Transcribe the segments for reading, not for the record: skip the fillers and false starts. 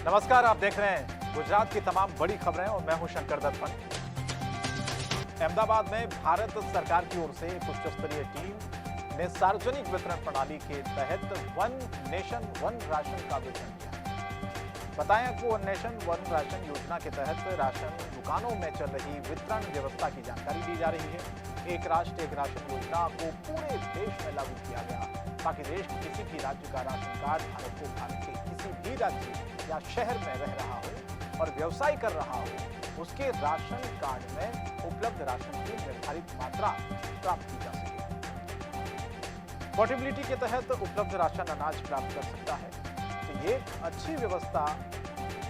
नमस्कार, आप देख रहे हैं गुजरात की तमाम बड़ी खबरें और मैं हूं शंकर दत्तन। अहमदाबाद में भारत सरकार की ओर से एक उच्च स्तरीय टीम ने सार्वजनिक वितरण प्रणाली के तहत वन नेशन वन राशन का वितरण किया। बताएं आपको, वन नेशन वन राशन योजना के तहत राशन दुकानों में चल रही वितरण व्यवस्था की जानकारी दी जा रही है। एक राष्ट्र एक राशन योजना को पूरे देश में लागू किया गया ताकि देश के किसी भी राज्य का राशन कार्ड धारक को भारत के किसी भी राज्य या शहर में रह रहा हो और व्यवसाय कर रहा हो, उसके राशन कार्ड में उपलब्ध राशन की निर्धारित मात्रा प्राप्त की जा सके। पोर्टेबिलिटी के तहत उपलब्ध राशन अनाज प्राप्त कर सकता है। तो ये एक अच्छी व्यवस्था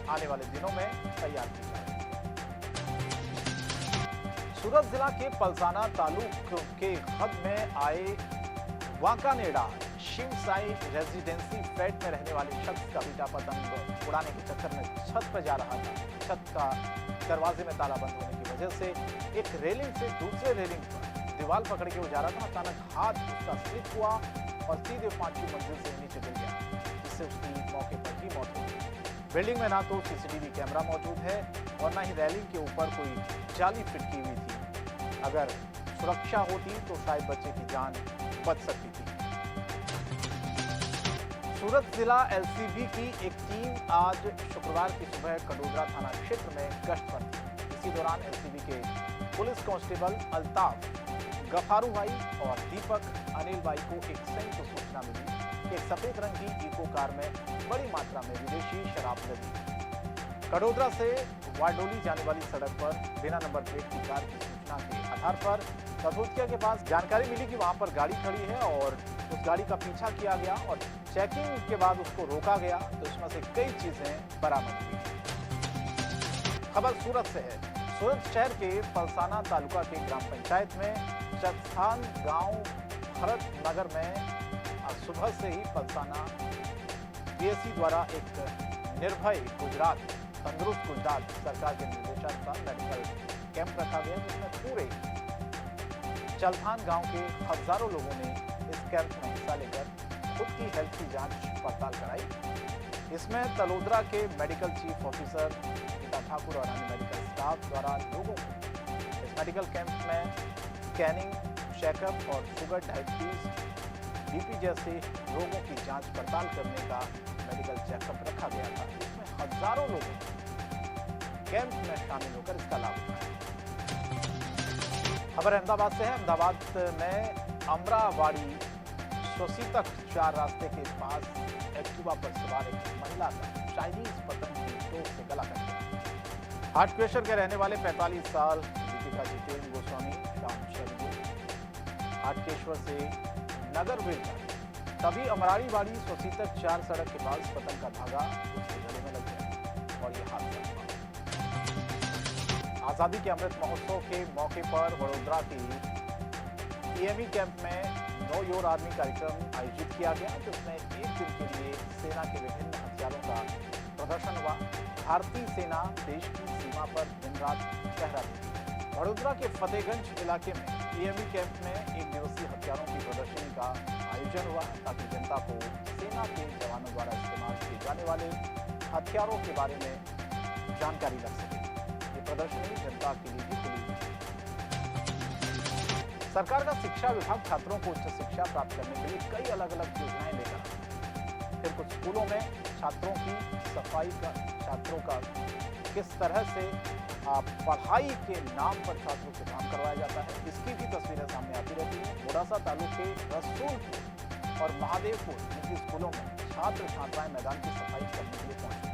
आने वाले दिनों में तैयार की जा रही है। सूरत जिला के पलसाना तालुक के हद में आए वांकानेडा शिव साई रेजिडेंसी फ्लैट में रहने वाले शख्स का बीटा पतंग उड़ाने के चक्कर में छत पर जा रहा था। छत का दरवाजे में ताला बंद होने की वजह से एक रेलिंग से दूसरे रेलिंग पर दीवार पकड़ के वो जा रहा था। अचानक हाथ उसका स्लिप हुआ और सीधे 5वीं मंजिल से नीचे गिर गया, जिससे उसकी मौके पर ही मौत हो गई। बिल्डिंग में ना तो सीसीटीवी कैमरा मौजूद है और न ही रेलिंग के ऊपर कोई जाली फिट की हुई थी। अगर सुरक्षा होती तो शायद बच्चे की जान बच सकती थी। सूरत जिला एलसीबी की एक टीम आज शुक्रवार की सुबह कडोदरा थाना क्षेत्र में गश्त पर थी। इसी दौरान एलसीबी के पुलिस कांस्टेबल अल्ताफ गफारू भाई और दीपक अनिल भाई को एक संयुक्त सूचना मिली कि एक सफेद रंग की इको कार में बड़ी मात्रा में विदेशी शराब लगी। कडोदरा से वाडोली जाने वाली सड़क पर बिना नंबर प्लेट की कार की सूचना के आधार पर कथोतिया के पास जानकारी मिली कि वहां पर गाड़ी खड़ी है और उस गाड़ी का पीछा किया गया और चेकिंग के बाद उसको रोका गया तो इसमें से कई चीजें बरामद हुई। खबर सूरत से है। सूरत शहर के पलसाना तालुका के ग्राम पंचायत में चत्थान गांव भरत नगर में आज सुबह से ही पलसाना पीएससी द्वारा एक निर्भय गुजरात तंदुरुस्त गुजरात सरकार के निर्देशानुसार मेडिकल कैंप रखा गया, जिसमें पूरे चलथान गांव के हजारों लोगों ने इस कैंप में हिस्सा लेकर खुद की हेल्थ की जांच पड़ताल कराई। इसमें तलोदरा के medical chief officer Geeta Thakur और अन्य मेडिकल स्टाफ द्वारा लोगों को इस मेडिकल कैंप में स्कैनिंग, चेकअप और शुगर, डायबिटीज, बीपी जैसे रोगों की जांच पड़ताल करने का मेडिकल चेकअप रखा गया था। इसमें हजारों लोगों कैंप में शामिल होकर इसका लाभ उठाया। खबर अहमदाबाद से है। अहमदाबाद में अमरावाड़ी सोसीतक 4 रास्ते के पास एक्टिवा पर सवार एक महिला का चाइनीज पतंग की चोट से गला कट गया। हार्ट प्रेशर के रहने वाले 45 साल दीपिका जितेंद्र गोस्वामी शाम 6 बजे हाटकेश्वर से नगर वे तभी अमराड़ीवाड़ी सोसीतक 4 सड़क के पास पतंग का धागा उसके गले में लग गया और यह हादसा हुआ। आजादी के अमृत महोत्सव के मौके पर वडोदरा के ईएमई कैंप में नो योर आर्मी कार्यक्रम आयोजित किया गया, जिसमें एक दिन के लिए सेना के विभिन्न हथियारों का प्रदर्शन हुआ। भारतीय सेना देश की सीमा पर दिन रात पहरा देती है। वडोदरा के फतेहगंज इलाके में ईएमई कैंप में एक दिवसीय हथियारों की प्रदर्शनी का आयोजन हुआ ताकि जनता को सेना के जवानों द्वारा इस्तेमाल किए जाने वाले हथियारों के बारे में जानकारी लग सके। ये प्रदर्शनी जनता के लिए भी खुली हुई है। सरकार का शिक्षा विभाग छात्रों को उच्च शिक्षा प्राप्त करने के लिए कई अलग अलग योजनाएं लेकर आता है। फिर कुछ स्कूलों में छात्रों की सफाई का छात्रों का किस तरह से पढ़ाई के नाम पर छात्रों से काम करवाया जाता है, इसकी भी तस्वीरें सामने आती रहती है। मोडासा तालुक के रसूलपुर और महादेवपुर निजी स्कूलों में छात्र छात्राएं मैदान की सफाई करने के लिए पहुंचे।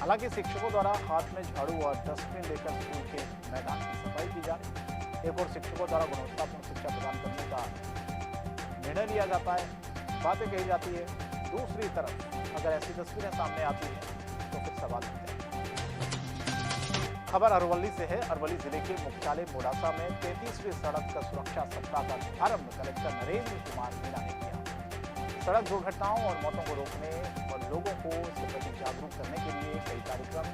हालांकि शिक्षकों द्वारा हाथ में झाड़ू और डस्टबिन लेकर स्कूल के मैदान की सफाई की जा रही है। एक और शिक्षकों द्वारा गुणवत्तापूर्ण शिक्षा प्रदान करने का निर्णय लिया जाता है, बातें कही जाती है। दूसरी तरफ अगर ऐसी तस्वीरें सामने आती हैं तो फिर सवाल उठते हैं। खबर अरवली से है। अरवली जिले के मुख्यालय मोडासा में 33वें सड़क का सुरक्षा सप्ताह का आरंभ कलेक्टर नरेंद्र कुमार मीणा ने किया। सड़क दुर्घटनाओं और मौतों को रोकने और लोगों को इसके प्रति जागरूक करने के लिए कई कार्यक्रम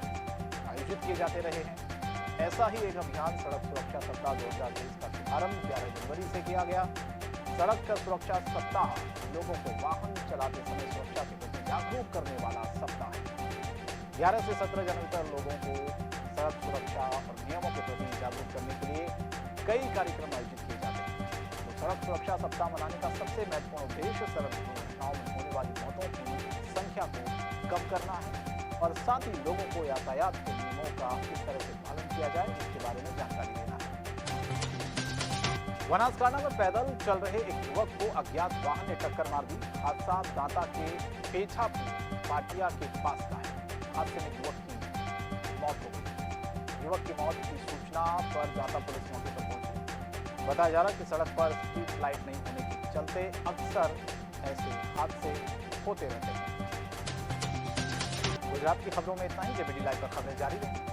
आयोजित किए जाते रहे हैं। ऐसा ही एक अभियान सड़क सुरक्षा सप्ताह 2023 का शुभारंभ 11 जनवरी से किया गया। सड़क का सुरक्षा सप्ताह लोगों को वाहन चलाते समय सुरक्षा के प्रति जागरूक करने वाला सप्ताह है। 11 से 17 जनवरी तक लोगों को सड़क सुरक्षा और नियमों के प्रति जागरूक करने के लिए कई कार्यक्रम आयोजित किए जाते हैं। तो सड़क सुरक्षा सप्ताह मनाने का सबसे महत्वपूर्ण उद्देश्य सड़क दुर्घटनाओं में होने वाली मौतों की संख्या को कम करना है और साथ ही लोगों को यातायात के नियमों का किस तरह से पालन किया जाए इसके बारे में जानकारी देना है। बनासकांठा में पैदल चल रहे एक युवक को अज्ञात वाहन ने टक्कर मार दी। हादसा दांता के पेछापुर पाटिया के पास का है। हादसे में युवक की मौत हो गई। युवक की मौत की सूचना पर दांता पुलिस मौके पर पहुंची। बताया जा रहा है कि सड़क पर स्ट्रीट लाइट नहीं होने के चलते अक्सर ऐसे हादसे होते रहते हैं। गुजरात की खबरों में इतना ही। जेबीडी लाइव पर खबरें जारी रहेंगी।